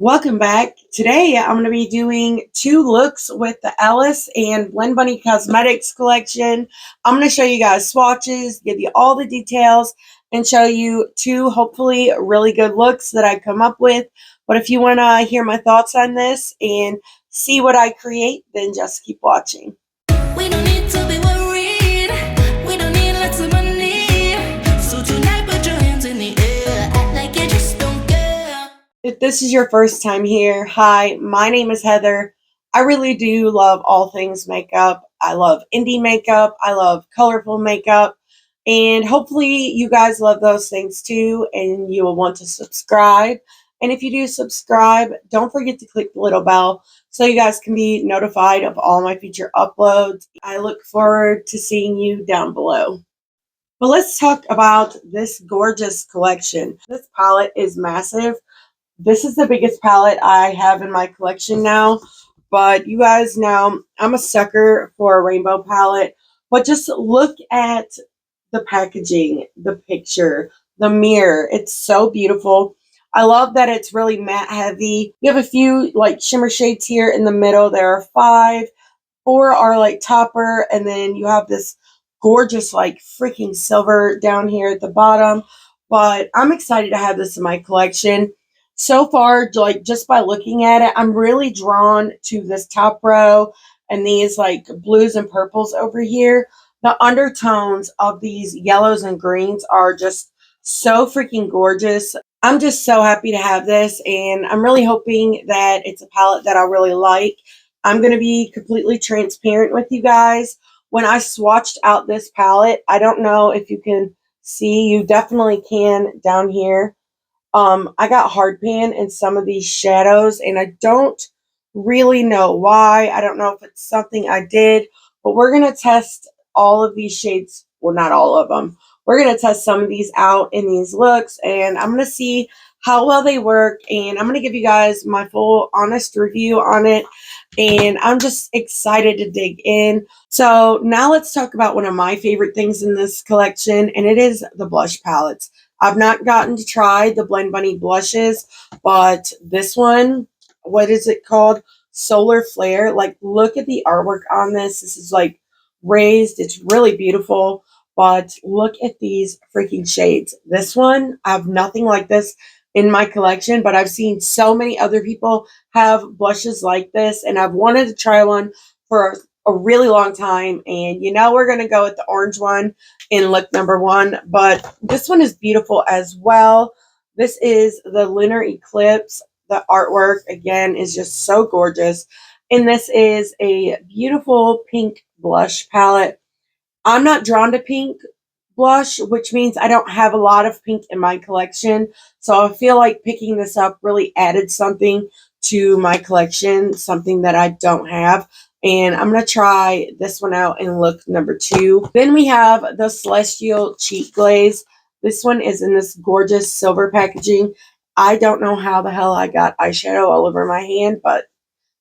Welcome back. Today I'm going to be doing two looks with the Ellis and Blendbunny Cosmetics collection. I'm going to show you guys swatches, give you all the details, and show you two hopefully really good looks that I come up with. But if you want to hear my thoughts on this and see what I create, then just keep watching. We don't need to be worried. We don't need lots of money. So tonight put your hands in the air. Act like you just don't care. If this is your first time here, hi, my name is Heather. I really do love all things makeup. I love indie makeup. I love colorful makeup. And hopefully you guys love those things too, and you will want to subscribe. And if you do subscribe, don't forget to click the little bell so you guys can be notified of all my future uploads. I look forward to seeing you down below. But let's talk about this gorgeous collection. This palette is massive. This is the biggest palette I have in my collection now, but you guys know I'm a sucker for a rainbow palette. But just look at the packaging, the picture, the mirror. It's so beautiful. I love that it's really matte heavy. You have a few like shimmer shades here in the middle. There are 5. 4 are like topper, and then you have this gorgeous like freaking silver down here at the bottom. But I'm excited to have this in my collection. So far, like just by looking at it, I'm really drawn to this top row and these like blues and purples over here. The undertones of these yellows and greens are just so freaking gorgeous. I'm just so happy to have this, and I'm really hoping that it's a palette that I'll really like. I'm going to be completely transparent with you guys. When I swatched out this palette, I don't know if you can see, you definitely can down here. I got hard pan in some of these shadows, and I don't really know why. I don't know if it's something I did, but we're going to test all of these shades. Well, not all of them. We're going to test some of these out in these looks, and I'm going to see how well they work, and I'm going to give you guys my full honest review on it, and I'm just excited to dig in. So now let's talk about one of my favorite things in this collection, and it is the blush palettes. I've not gotten to try the Blendbunny blushes, but this one, what is it called? Solar Flare. Like, look at the artwork on this. This is like raised. It's really beautiful, but look at these freaking shades. This one, I have nothing like this in my collection, but I've seen so many other people have blushes like this, and I've wanted to try one for a really long time. And we're going to go with the orange one in look number 1, but this one is beautiful as well. This is the Lunar Eclipse. The artwork again is just so gorgeous, and this is a beautiful pink blush palette. I'm not drawn to pink blush, which means I don't have a lot of pink in my collection, so I feel like picking this up really added something to my collection, something that I don't have. And I'm going to try this one out in look number 2. Then we have the Celestial Cheek Glaze. This one is in this gorgeous silver packaging. I don't know how the hell I got eyeshadow all over my hand, but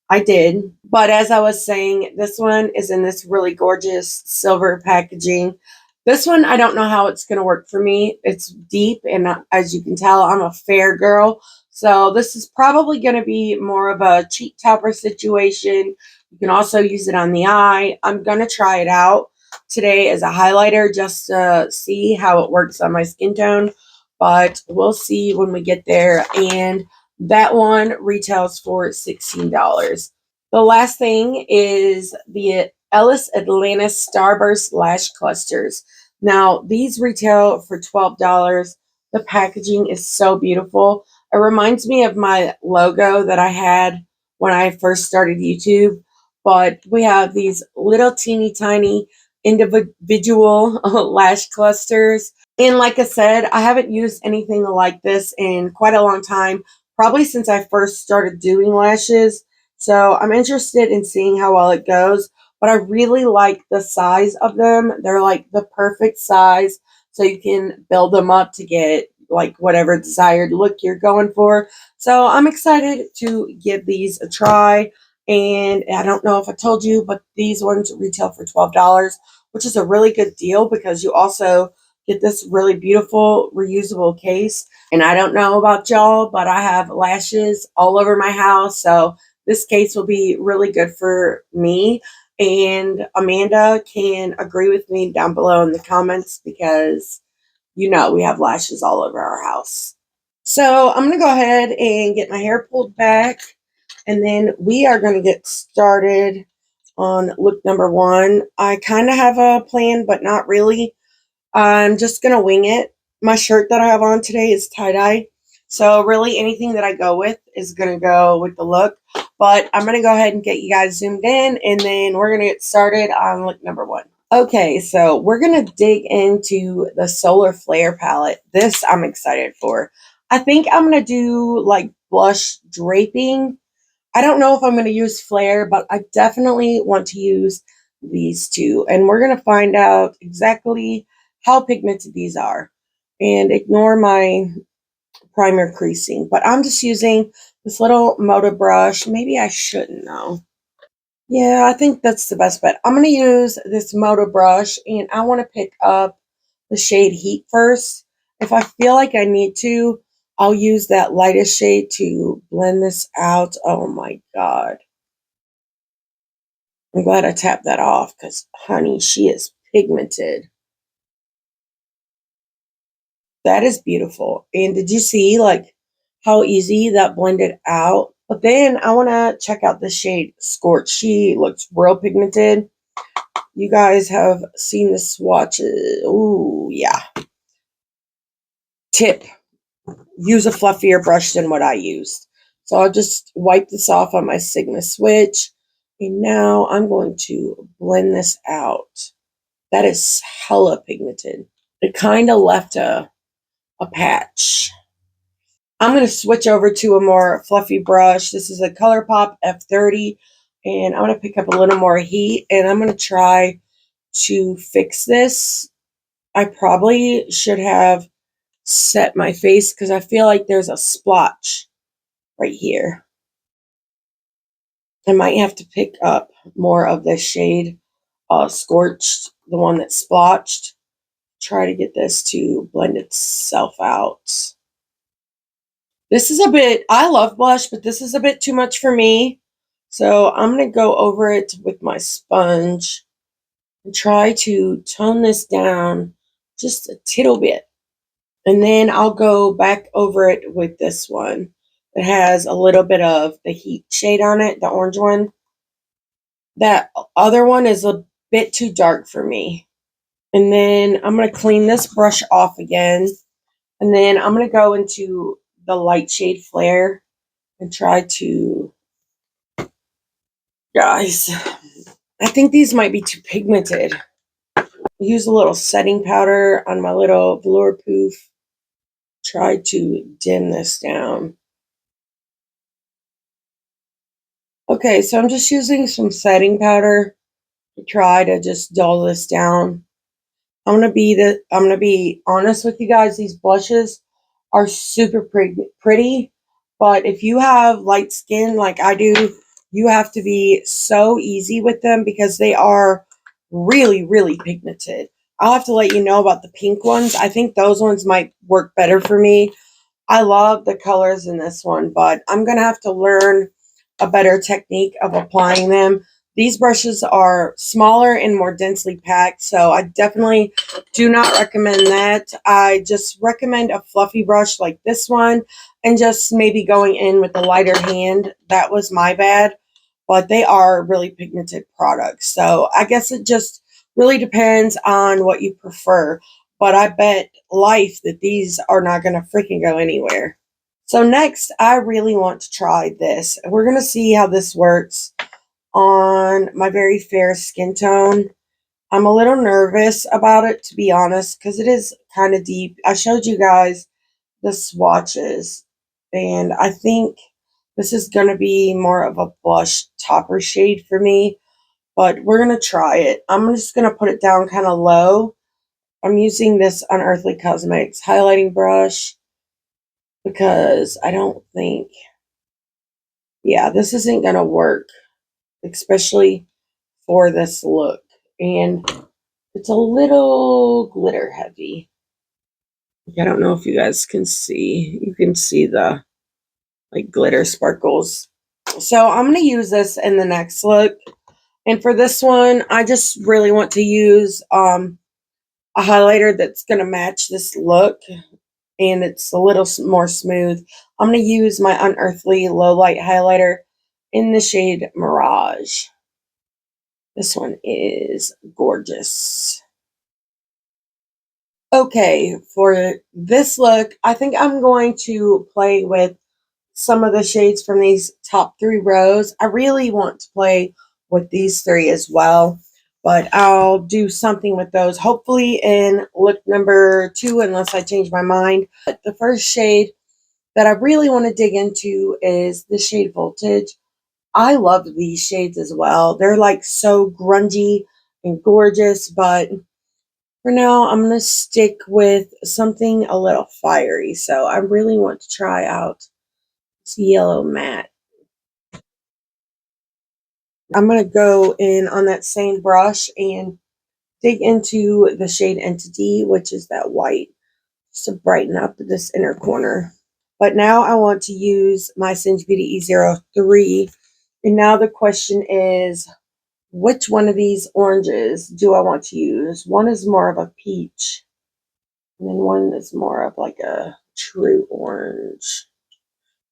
I did. But as I was saying, this one is in this really gorgeous silver packaging. This one, I don't know how it's going to work for me. It's deep, and as you can tell, I'm a fair girl. So this is probably going to be more of a cheek topper situation. You can also use it on the eye. I'm going to try it out today as a highlighter just to see how it works on my skin tone. But we'll see when we get there. And that one retails for $16. The last thing is the Ellis Atlantis Starburst Lash Clusters. Now, these retail for $12. The packaging is so beautiful. It reminds me of my logo that I had when I first started YouTube. But we have these little teeny tiny individual lash clusters. And like I said, I haven't used anything like this in quite a long time, probably since I first started doing lashes. So I'm interested in seeing how well it goes. But I really like the size of them. They're like the perfect size, so you can build them up to get like whatever desired look you're going for. So I'm excited to give these a try. And I don't know if I told you, but these ones retail for $12, which is a really good deal because you also get this really beautiful reusable case. And I don't know about y'all, but I have lashes all over my house. So this case will be really good for me. And Amanda can agree with me down below in the comments because, you know, we have lashes all over our house. So I'm going to go ahead and get my hair pulled back. And then we are going to get started on look number 1. I kind of have a plan, but not really. I'm just going to wing it. My shirt that I have on today is tie-dye. So really anything that I go with is going to go with the look. But I'm going to go ahead and get you guys zoomed in, and then we're going to get started on look number 1. Okay, so we're going to dig into the Solar Flare palette. This I'm excited for. I think I'm going to do like blush draping. I don't know if I'm going to use Flare, but I definitely want to use these two. And we're going to find out exactly how pigmented these are. And ignore my primer creasing. But I'm just using this little Moda brush. Maybe I shouldn't though. Yeah, I think that's the best bet. I'm going to use this Moda brush, and I want to pick up the shade Heat first. If I feel like I need to, I'll use that lightest shade to blend this out. Oh my God. I'm glad I tapped that off because, honey, she is pigmented. That is beautiful. And did you see, like, how easy that blended out? But then I want to check out the shade Scorch. She looks real pigmented. You guys have seen the swatches. Ooh, yeah. Tip. Use a fluffier brush than what I used. So I'll just wipe this off on my Sigma switch. And now I'm going to blend this out. That is hella pigmented. It kind of left a patch. I'm going to switch over to a more fluffy brush. This is a ColourPop F30. And I'm going to pick up a little more heat. And I'm going to try to fix this. I probably should have set my face because I feel like there's a splotch right here. I might have to pick up more of this shade Scorched, the one that's splotched. Try to get this to blend itself out. This is a bit, I love blush, but this is a bit too much for me. So I'm going to go over it with my sponge and try to tone this down just a tittle bit. And then I'll go back over it with this one. It has a little bit of the heat shade on it, the orange one. That other one is a bit too dark for me. And then I'm going to clean this brush off again. And then I'm going to go into the light shade Flare and try to, guys, I think these might be too pigmented. Use a little setting powder on my little velour poof. Try to dim this down. Okay, so I'm just using some setting powder to try to just dull this down. I'm gonna be honest with you guys. These blushes are super pretty, but if you have light skin like I do, you have to be so easy with them because they are really, really pigmented. I'll have to let you know about the pink ones. I think those ones might work better for me. I love the colors in this one, but I'm gonna have to learn a better technique of applying them. These brushes are smaller and more densely packed, so I definitely do not recommend that. I just recommend a fluffy brush like this one and just maybe going in with a lighter hand. That was my bad, but they are really pigmented products. So I guess it just really depends on what you prefer. But I bet life that these are not going to freaking go anywhere. So next, I really want to try this. We're going to see how this works on my very fair skin tone. I'm a little nervous about it, to be honest, because it is kind of deep. I showed you guys the swatches, and I think this is going to be more of a blush topper shade for me, but we're going to try it. I'm just going to put it down kind of low. I'm using this Unearthly Cosmetics highlighting brush because I don't think, yeah, this isn't going to work, especially for this look. And it's a little glitter heavy. I don't know if you guys can see. You can see the like glitter sparkles. So I'm going to use this in the next look. And for this one, I just really want to use a highlighter that's going to match this look. And it's a little more smooth. I'm going to use my Unearthly Low Light Highlighter in the shade Mirage. This one is gorgeous. Okay, for this look, I think I'm going to play with some of the shades from these top 3 rows. I really want to play with these 3 as well, but I'll do something with those hopefully in look number 2 unless I change my mind. But the first shade that I really want to dig into is the shade Voltage. I love these shades as well. They're like so grungy and gorgeous, but for now, I'm going to stick with something a little fiery. So I really want to try out this yellow matte. I'm going to go in on that same brush and dig into the shade Entity, which is that white, just to brighten up this inner corner. But now I want to use my Singe Beauty E03. And now the question is, which one of these oranges do I want to use? One is more of a peach. And then one is more of like a true orange.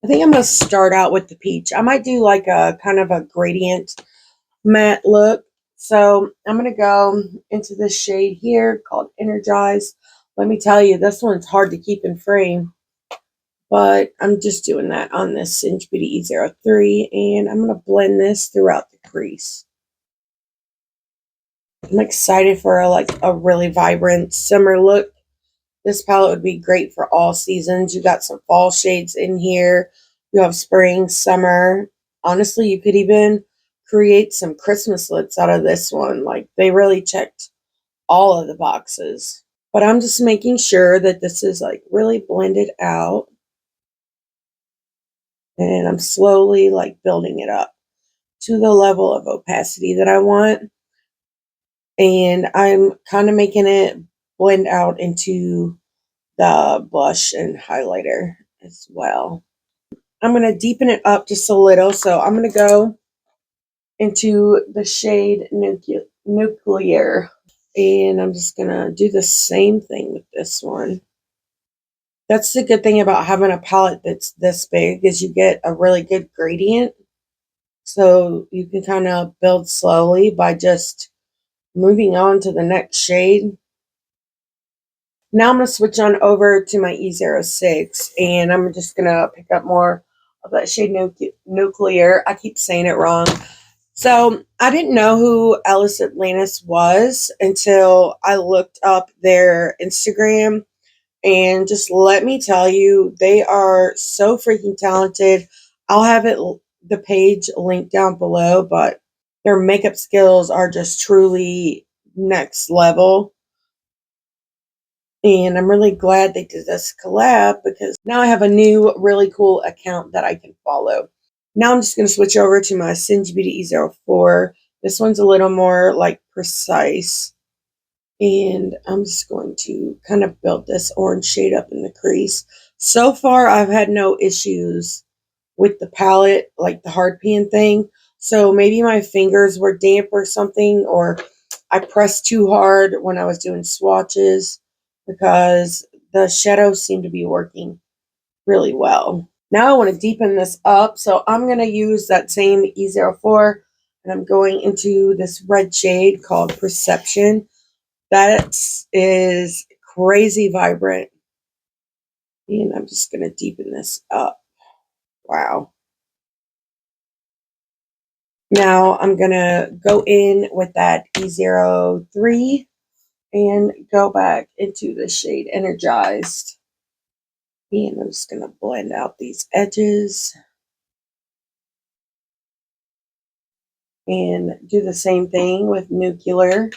I think I'm going to start out with the peach. I might do like a kind of a gradient matte look. So I'm going to go into this shade here called Energize. Let me tell you, this one's hard to keep in frame. But I'm just doing that on this Singe Beauty E03. And I'm going to blend this throughout the crease. I'm excited for a really vibrant summer look. This palette would be great for all seasons. You got some fall shades in here. You have spring, summer. Honestly, you could even create some Christmas looks out of this one. Like, they really checked all of the boxes. But I'm just making sure that this is like really blended out. And I'm slowly like building it up to the level of opacity that I want. And I'm kind of making it blend out into the blush and highlighter as well. I'm going to deepen it up just a little. So I'm going to go into the shade Nuclear. And I'm just going to do the same thing with this one. That's the good thing about having a palette that's this big is you get a really good gradient. So you can kind of build slowly by just moving on to the next shade. Now I'm going to switch on over to my E06 and I'm just going to pick up more of that shade Nuclear. I keep saying it wrong. So I didn't know who Ellis Atlantis was until I looked up their Instagram. And just let me tell you, they are so freaking talented. I'll have the page linked down below, but their makeup skills are just truly next level. And I'm really glad they did this collab because now I have a new really cool account that I can follow. Now I'm just going to switch over to my Singe Beauty E04. This one's a little more like precise. And I'm just going to kind of build this orange shade up in the crease. So far, I've had no issues with the palette, like the hard pan thing. So maybe my fingers were damp or something, or I pressed too hard when I was doing swatches because the shadows seem to be working really well. Now I want to deepen this up, so I'm going to use that same E04, and I'm going into this red shade called Perception. That is crazy vibrant. And I'm just going to deepen this up. Wow. Now I'm going to go in with that E03 and go back into the shade Energized. And I'm just going to blend out these edges. And do the same thing with Nuclear.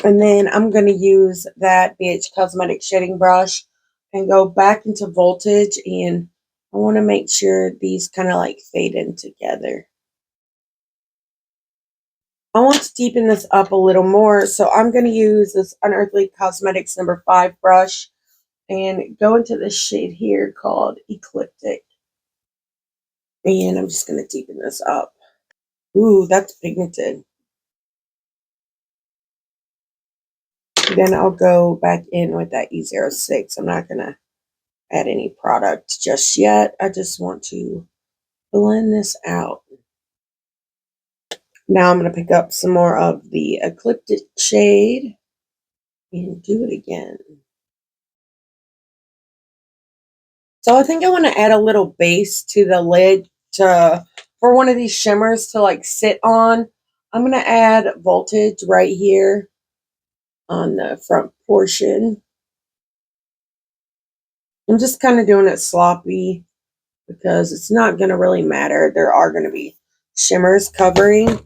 And then I'm going to use that BH Cosmetics shading brush and go back into Voltage, and I want to make sure these kind of like fade in together. I want to deepen this up a little more, so I'm going to use this Unearthly Cosmetics number 5 brush and go into this shade here called Ecliptic. And I'm just going to deepen this up. Ooh, that's pigmented. Then I'll go back in with that E06. I'm not going to add any product just yet. I just want to blend this out. Now I'm going to pick up some more of the Ecliptic shade and do it again. So I think I want to add a little base to the lid for one of these shimmers to like sit on. I'm going to add voltage right here on the front portion. I'm just kind of doing it sloppy because it's not going to really matter. There are going to be shimmers covering,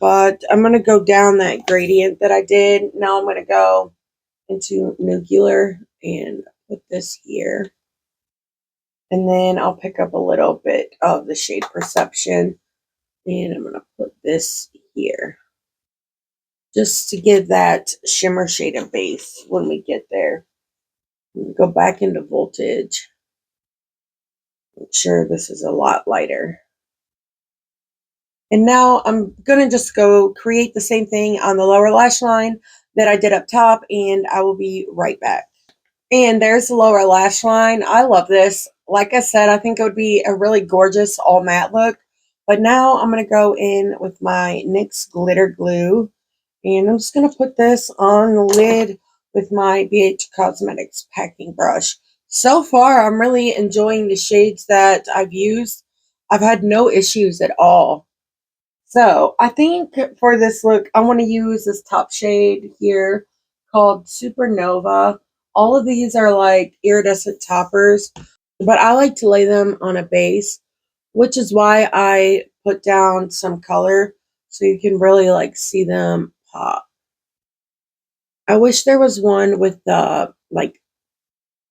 but I'm going to go down that gradient that I did. Now I'm going to go into Nuclear and put this here. And then I'll pick up a little bit of the shade Perception, and I'm going to put this here just to give that shimmer shade a base when we get there. Go back into Voltage. Make sure this is a lot lighter. And now I'm going to just go create the same thing on the lower lash line that I did up top, and I will be right back. And there's the lower lash line. I love this. Like I said, I think it would be a really gorgeous all matte look. But now I'm going to go in with my NYX Glitter Glue. And I'm just going to put this on the lid with my BH Cosmetics packing brush. So far, I'm really enjoying the shades that I've used. I've had no issues at all. So I think for this look, I want to use this top shade here called Supernova. All of these are like iridescent toppers, but I like to lay them on a base, which is why I put down some color so you can really like see them pop. I wish there was one with like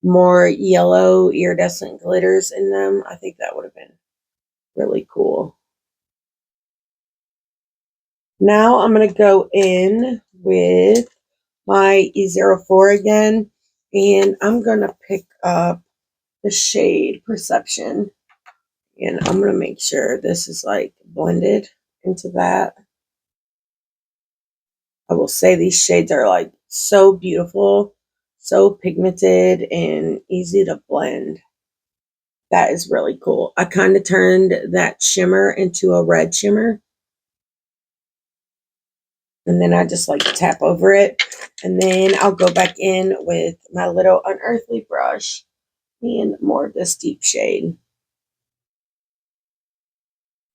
more yellow iridescent glitters in them. I think that would have been really cool. Now I'm going to go in with my E04 again, and I'm going to pick up the shade Perception, and I'm going to make sure this is like blended into that. I will say these shades are like so beautiful, so pigmented, and easy to blend. That is really cool. I kind of turned that shimmer into a red shimmer. And then I just like tap over it. And then I'll go back in with my little Unearthly brush and more of this deep shade.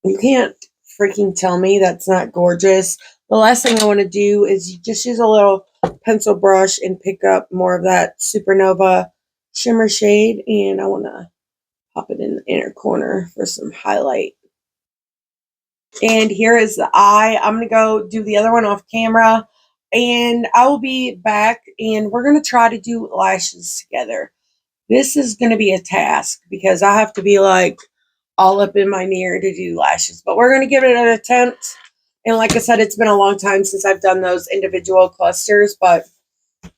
You can't freaking tell me that's not gorgeous. The last thing I want to do is just use a little pencil brush and pick up more of that Supernova shimmer shade. And I want to pop it in the inner corner for some highlight. And here is the eye. I'm going to go do the other one off camera. And I will be back, and we're going to try to do lashes together. This is going to be a task because I have to be like all up in my mirror to do lashes. But we're going to give it an attempt. And like I said, it's been a long time since I've done those individual clusters, but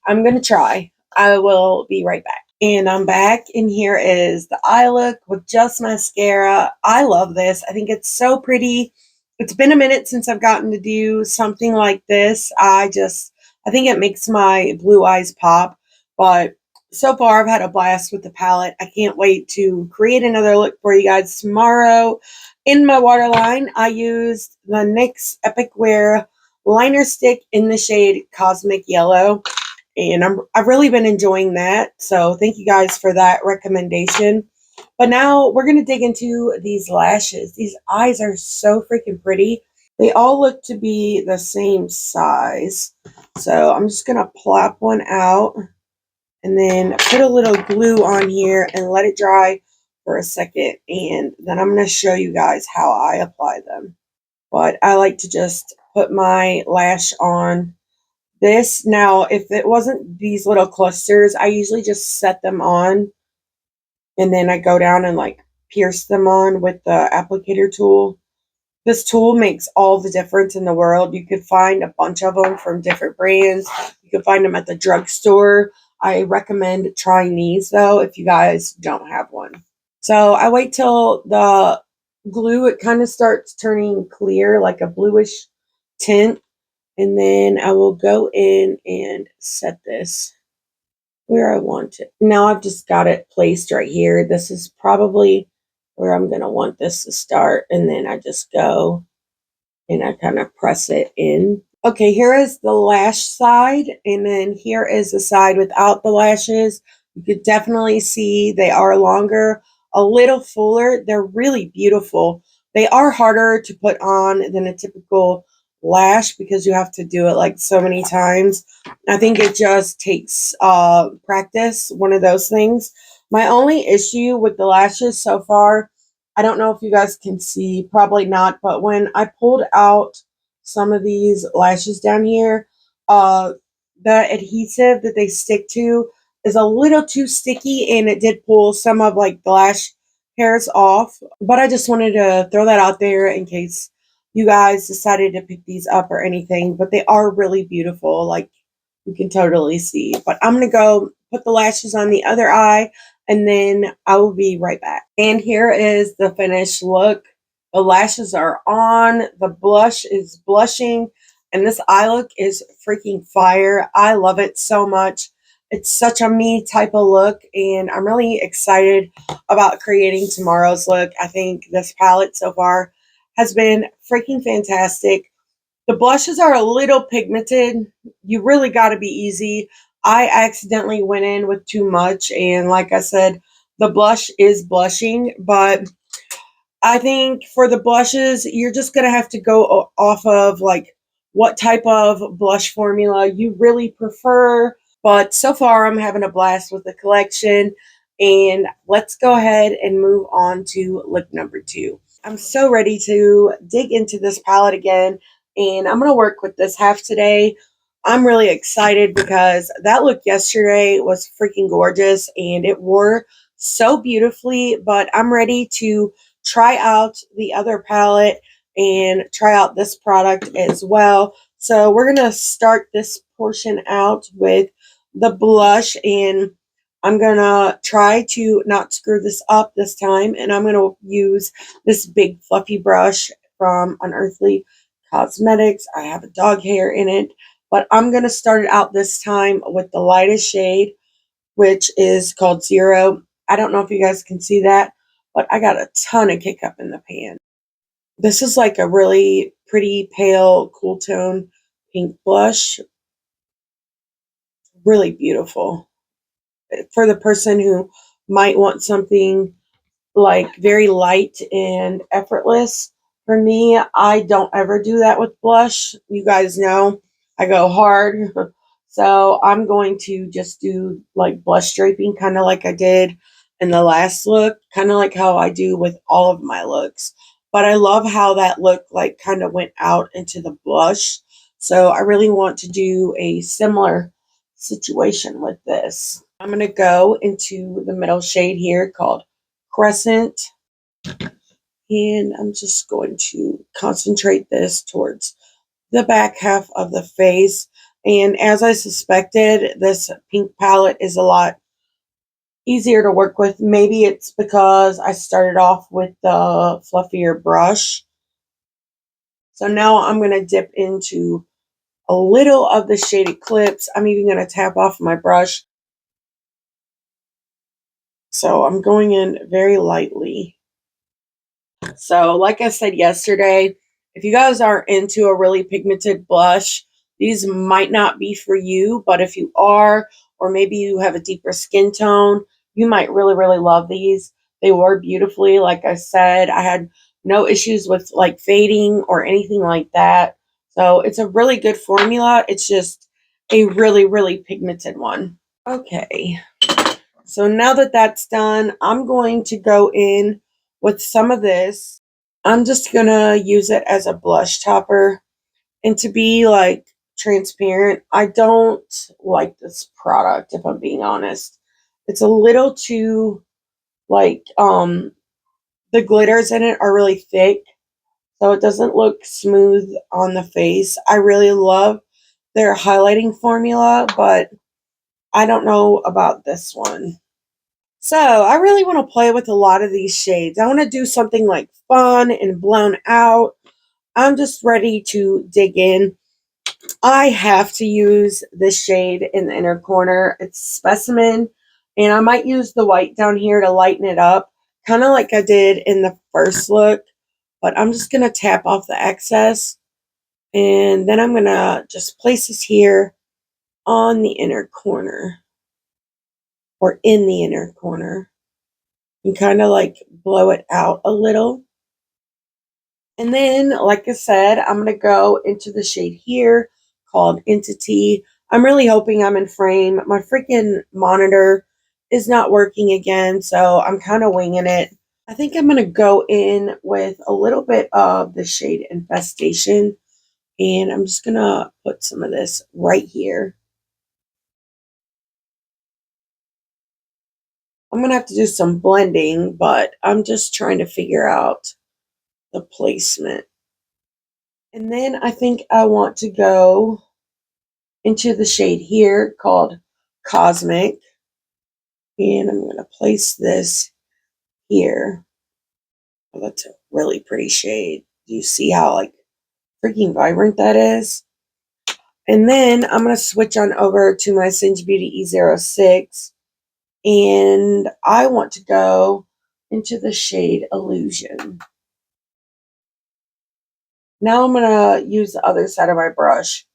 I'm going to try. I will be right back. And I'm back, and here is the eye look with just mascara. I love this. I think it's so pretty. It's been a minute since I've gotten to do something like this. I think it makes my blue eyes pop. But so far, I've had a blast with the palette. I can't wait to create another look for you guys tomorrow. In my waterline, I used the NYX Epic Wear liner stick in the shade Cosmic Yellow. And I've really been enjoying that. So thank you guys for that recommendation. But now we're going to dig into these lashes. These eyes are so freaking pretty. They all look to be the same size. So I'm just going to plop one out and then put a little glue on here and let it dry for a second. And then I'm going to show you guys how I apply them. But I like to just put my lash on this. Now, if it wasn't these little clusters, I usually just set them on and then I go down and like pierce them on with the applicator tool. This tool makes all the difference in the world. You could find a bunch of them from different brands. You can find them at the drugstore. I recommend trying these though if you guys don't have one. So I wait till the glue, it kind of starts turning clear, like a bluish tint. And then I will go in and set this where I want it. Now I've just got it placed right here. This is probably where I'm going to want this to start. And then I just go and I kind of press it in. Okay, here is the lash side, and then here is the side without the lashes. You could definitely see they are longer, a little fuller. They're really beautiful. They are harder to put on than a typical lash because you have to do it like so many times. I think it just takes practice, one of those things. My only issue with the lashes so far, I don't know if you guys can see, probably not, but when I pulled out some of these lashes down here, uh, the adhesive that they stick to is a little too sticky, and it did pull some of like the lash hairs off. But I just wanted to throw that out there in case you guys decided to pick these up or anything. But they are really beautiful, like you can totally see. But I'm gonna go put the lashes on the other eye, and then I will be right back. And here is the finished look. The lashes are on, the blush is blushing, and this eye look is freaking fire. I love it so much. It's such a me type of look, and I'm really excited about creating tomorrow's look. I think this palette so far has been freaking fantastic. The blushes are a little pigmented. You really got to be easy. I accidentally went in with too much, and like I said, the blush is blushing, but I think for the blushes, you're just going to have to go off of like what type of blush formula you really prefer. But so far, I'm having a blast with the collection. And let's go ahead and move on to look number 2. I'm so ready to dig into this palette again. And I'm going to work with this half today. I'm really excited because that look yesterday was freaking gorgeous. And it wore so beautifully. But I'm ready to try out the other palette and try out this product as well. So we're going to start this portion out with the blush, and I'm going to try to not screw this up this time, and I'm going to use this big fluffy brush from Unearthly Cosmetics. I have a dog hair in it, but I'm going to start it out this time with the lightest shade, which is called Zero. I don't know if you guys can see that, but I got a ton of kick up in the pan. This is like a really pretty pale, cool tone pink blush. Really beautiful. For the person who might want something like very light and effortless. For me, I don't ever do that with blush. You guys know I go hard. So I'm going to just do like blush draping, kind of like I did in the last look, kind of like how I do with all of my looks. But I love how that look like kind of went out into the blush. So I really want to do a similar situation with this. I'm going to go into the middle shade here called Crescent, and I'm just going to concentrate this towards the back half of the face. And as I suspected, this pink palette is a lot easier to work with. Maybe it's because I started off with the fluffier brush. So now I'm going to dip into a little of the shade Eclipse. I'm even going to tap off my brush. So I'm going in very lightly. So like I said yesterday, if you guys are into a really pigmented blush, these might not be for you, but if you are, or maybe you have a deeper skin tone, you might really, really love these. They wore beautifully. Like I said, I had no issues with like fading or anything like that. So it's a really good formula. It's just a really, really pigmented one. Okay. So now that that's done, I'm going to go in with some of this. I'm just going to use it as a blush topper. And to be like transparent, I don't like this product, if I'm being honest. It's a little too like the glitters in it are really thick. so it doesn't look smooth on the face. I really love their highlighting formula, but I don't know about this one. So I really want to play with a lot of these shades. I want to do something like fun and blown out. I'm just ready to dig in. I have to use this shade in the inner corner. It's Specimen, and I might use the white down here to lighten it up, kind of like I did in the first look, but I'm just going to tap off the excess, and then I'm going to just place this here on the inner corner, or in the inner corner, and kind of like blow it out a little. And then, like I said, I'm going to go into the shade here called Entity. I'm really hoping I'm in frame. My freaking monitor is not working again, so I'm kind of winging it. I think I'm going to go in with a little bit of the shade Infestation, and I'm just going to put some of this right here. I'm going to have to do some blending, but I'm just trying to figure out the placement. And then I think I want to go into the shade here called Cosmic. And I'm going to place this here. Oh, that's a really pretty shade. Do you see how like freaking vibrant that is? And then I'm going to switch on over to my Singe Beauty E06. And I want to go into the shade Illusion. Now I'm going to use the other side of my brush.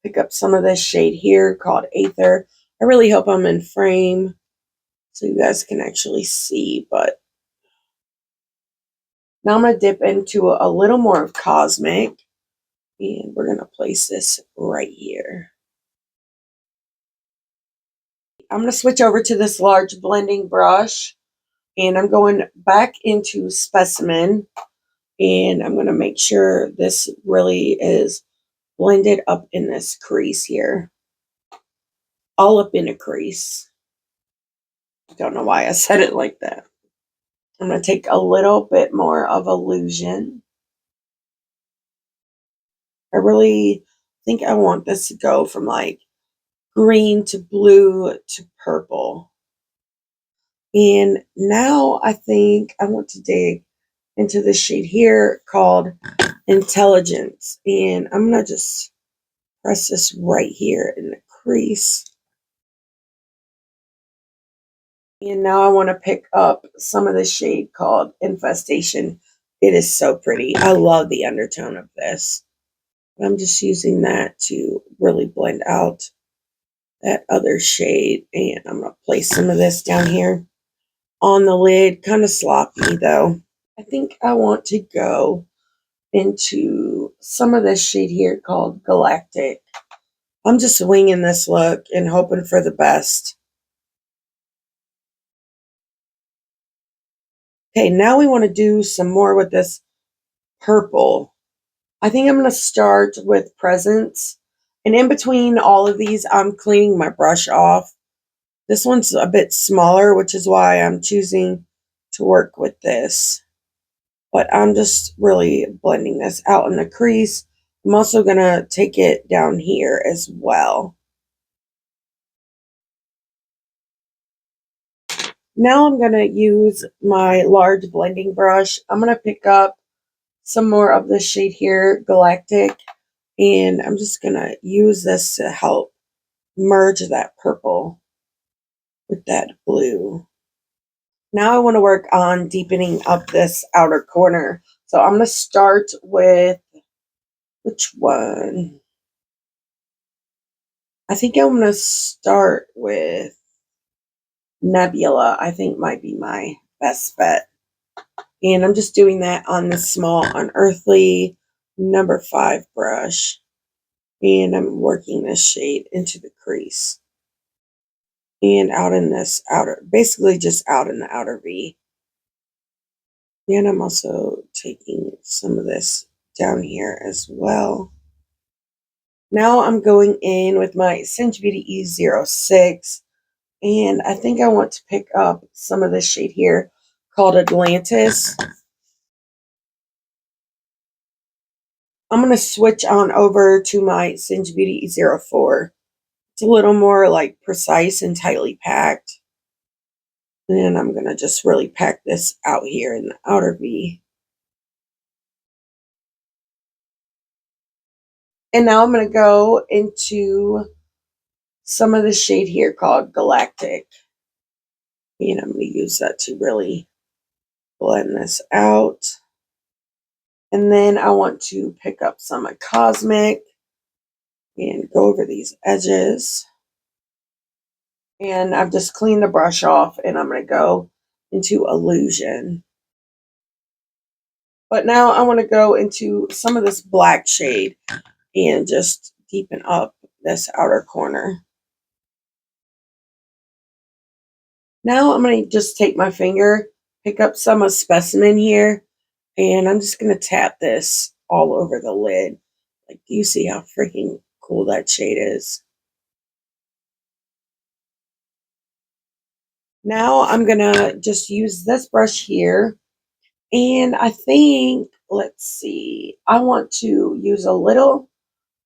Pick up some of this shade here called Aether. I really hope I'm in frame so you guys can actually see, but now I'm going to dip into a little more of Cosmic, and we're going to place this right here. I'm going to switch over to this large blending brush, and I'm going back into Specimen, and I'm going to make sure this really is blended up in this crease here. All up in a crease. Don't know why I said it like that. I'm going to take a little bit more of Illusion. I really think I want this to go from like green to blue to purple. And now I think I want to dig into this shade here called Intelligence. And I'm going to just press this right here in the crease. And now I want to pick up some of the shade called Infestation. It is so pretty. I love the undertone of this. I'm just using that to really blend out that other shade. And I'm going to place some of this down here on the lid. Kind of sloppy though. I think I want to go into some of this shade here called Galactic. I'm just winging this look and hoping for the best. Okay, now we want to do some more with this purple. I think I'm going to start with Presence. And in between all of these, I'm cleaning my brush off. This one's a bit smaller, which is why I'm choosing to work with this. But I'm just really blending this out in the crease. I'm also going to take it down here as well. Now I'm going to use my large blending brush. I'm going to pick up some more of this shade here, Galactic, and I'm just going to use this to help merge that purple with that blue. Now I want to work on deepening up this outer corner. So I'm going to start with, which one? I think I'm going to start with Nebula. I think might be my best bet. And I'm just doing that on the small Unearthly number 5 brush. And I'm working this shade into the crease. And out in this outer, basically just out in the outer V. And I'm also taking some of this down here as well. Now I'm going in with my Singe Beauty E06. And I think I want to pick up some of this shade here called Atlantis. I'm going to switch on over to my Singe Beauty 04. It's a little more like precise and tightly packed. And I'm going to just really pack this out here in the outer V. And now I'm going to go into some of the shade here called Galactic. And I'm going to use that to really blend this out. And then I want to pick up some of Cosmic and go over these edges. And I've just cleaned the brush off and I'm going to go into Illusion. But now I want to go into some of this black shade and just deepen up this outer corner. Now I'm going to just take my finger, pick up some of Specimen here, and I'm just going to tap this all over the lid. Like, do you see how freaking cool that shade is? Now I'm going to just use this brush here. And I think, let's see, I want to use a little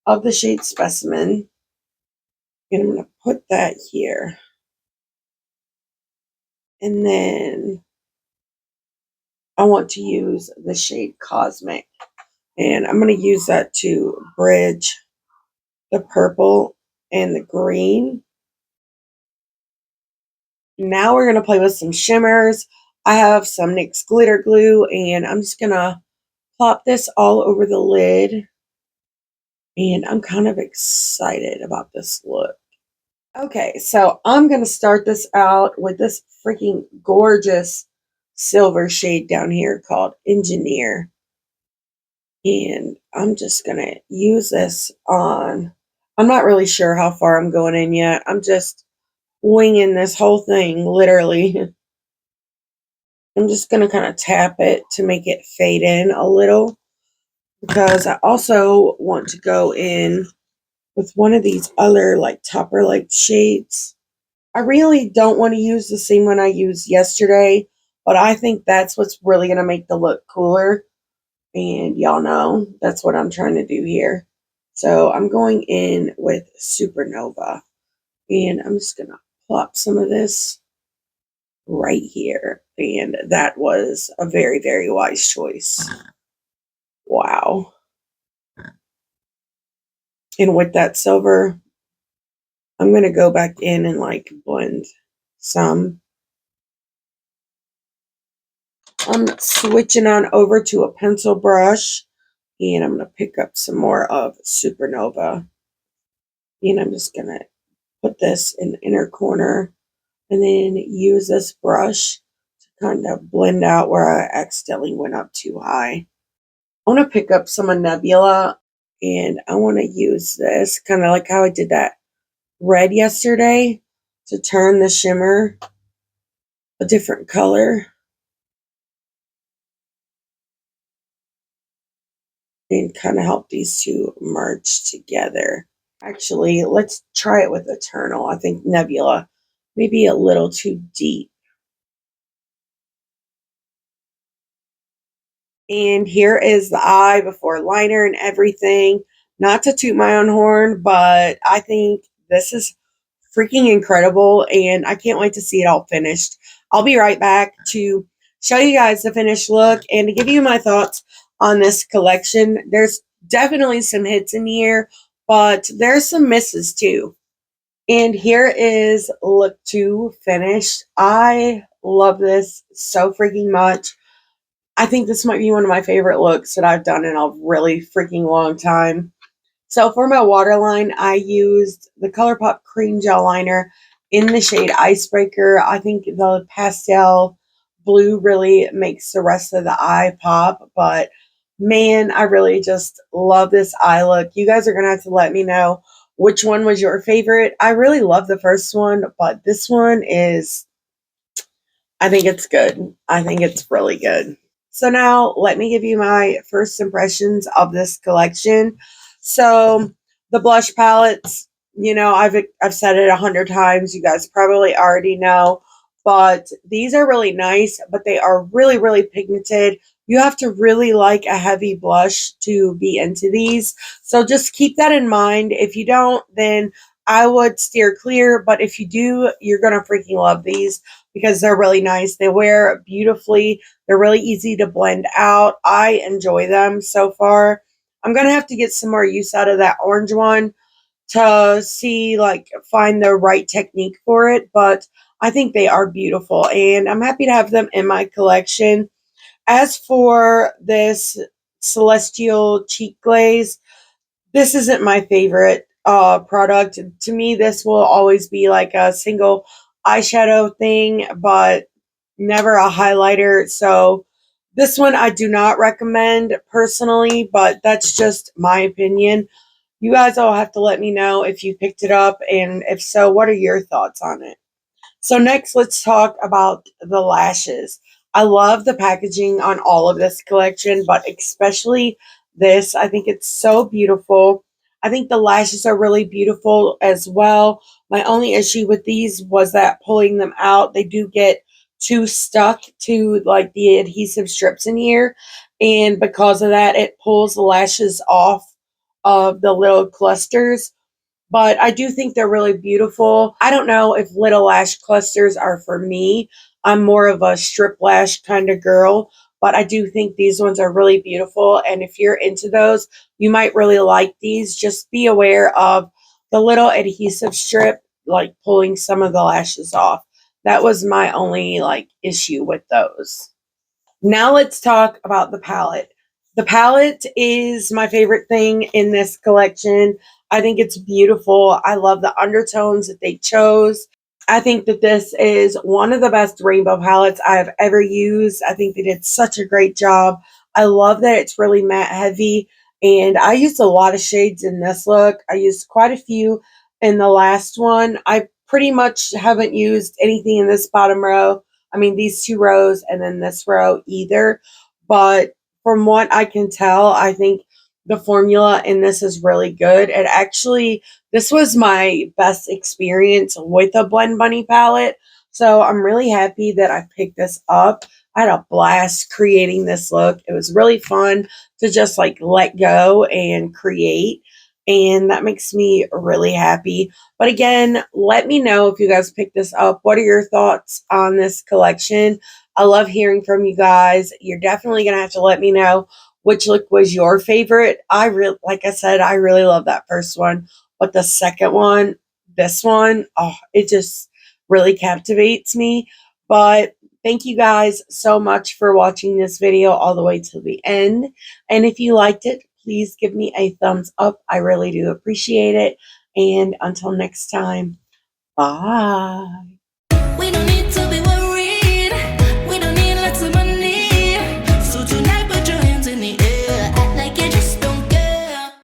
of the shade Specimen. And I'm going to put that here. And then I want to use the shade Cosmic. And I'm going to use that to bridge the purple and the green. Now we're going to play with some shimmers. I have some NYX glitter glue and I'm just going to plop this all over the lid. And I'm kind of excited about this look. Okay, so I'm going to start this out with this freaking gorgeous silver shade down here called Engineer. And I'm just going to use this on, I'm not really sure how far I'm going in yet. I'm just winging this whole thing, literally. I'm just going to kind of tap it to make it fade in a little. Because I also want to go in with one of these other like topper like shades. I really don't want to use the same one I used yesterday, but I think that's what's really going to make the look cooler. And y'all know that's what I'm trying to do here. So I'm going in with Supernova. And I'm just going to plop some of this right here. And that was a very, very wise choice. Wow. And with that silver, I'm going to go back in and like blend some. I'm switching on over to a pencil brush and I'm going to pick up some more of Supernova. And I'm just going to put this in the inner corner and then use this brush to kind of blend out where I accidentally went up too high. I want to pick up some of Nebula and I want to use this kind of like how I did that red yesterday to turn the shimmer a different color. And kind of help these two merge together. Actually, let's try it with Eternal. I think Nebula may be a little too deep. And here is the eye before liner and everything. Not to toot my own horn, but I think this is freaking incredible. And I can't wait to see it all finished. I'll be right back to show you guys the finished look and to give you my thoughts on this collection. There's definitely some hits in here, but there's some misses too. And here is look 2 finished. I love this so freaking much. I think this might be one of my favorite looks that I've done in a really freaking long time. So for my waterline, I used the ColourPop Cream Gel Liner in the shade Icebreaker. I think the pastel blue really makes the rest of the eye pop. But man, I really just love this eye look. You guys are going to have to let me know which one was your favorite. I really love the first one, but this one is, I think it's good. I think it's really good. So now let me give you my first impressions of this collection. So the blush palettes, you know, I've said it 100 times. You guys probably already know, but these are really nice, but they are really, really pigmented. You have to really like a heavy blush to be into these. So just keep that in mind. If you don't, then I would steer clear. But if you do, you're going to freaking love these because they're really nice. They wear beautifully. They're really easy to blend out. I enjoy them so far. I'm going to have to get some more use out of that orange one to see, like, find the right technique for it, but I think they are beautiful and I'm happy to have them in my collection. As for this Celestial Cheek Glaze, this isn't my favorite product. To me, this will always be like a single eyeshadow thing, but never a highlighter. So this one I do not recommend personally, but that's just my opinion. You guys all have to let me know if you picked it up, and if so, what are your thoughts on it? So next, let's talk about the lashes. I love the packaging on all of this collection, but especially this. I think it's so beautiful. I think the lashes are really beautiful as well. My only issue with these was that pulling them out, they do get too stuck to like the adhesive strips in here. And because of that, it pulls the lashes off of the little clusters, but I do think they're really beautiful. I don't know if little lash clusters are for me. I'm more of a strip lash kind of girl, but I do think these ones are really beautiful. And if you're into those, you might really like these. Just be aware of the little adhesive strip, like pulling some of the lashes off. That was my only like issue with those. Now let's talk about the palette. The palette is my favorite thing in this collection. I think it's beautiful. I love the undertones that they chose. I think that this is one of the best rainbow palettes I've ever used. I think they did such a great job. I love that it's really matte heavy, and I used a lot of shades in this look. I used quite a few in the last one. I pretty much haven't used anything in this bottom row. I mean, these two rows and then this row either. But from what I can tell, I think the formula in this is really good. And actually, this was my best experience with a Blendbunny palette. So I'm really happy that I picked this up. I had a blast creating this look. It was really fun to just like let go and create. And that makes me really happy. But again, let me know if you guys picked this up. What are your thoughts on this collection? I love hearing from you guys. You're definitely going to have to let me know which look was your favorite. Like I said, I really love that first one. But the second one, this one, oh, it just really captivates me. But thank you guys so much for watching this video all the way to the end. And if you liked it, please give me a thumbs up. I really do appreciate it. And until next time, bye.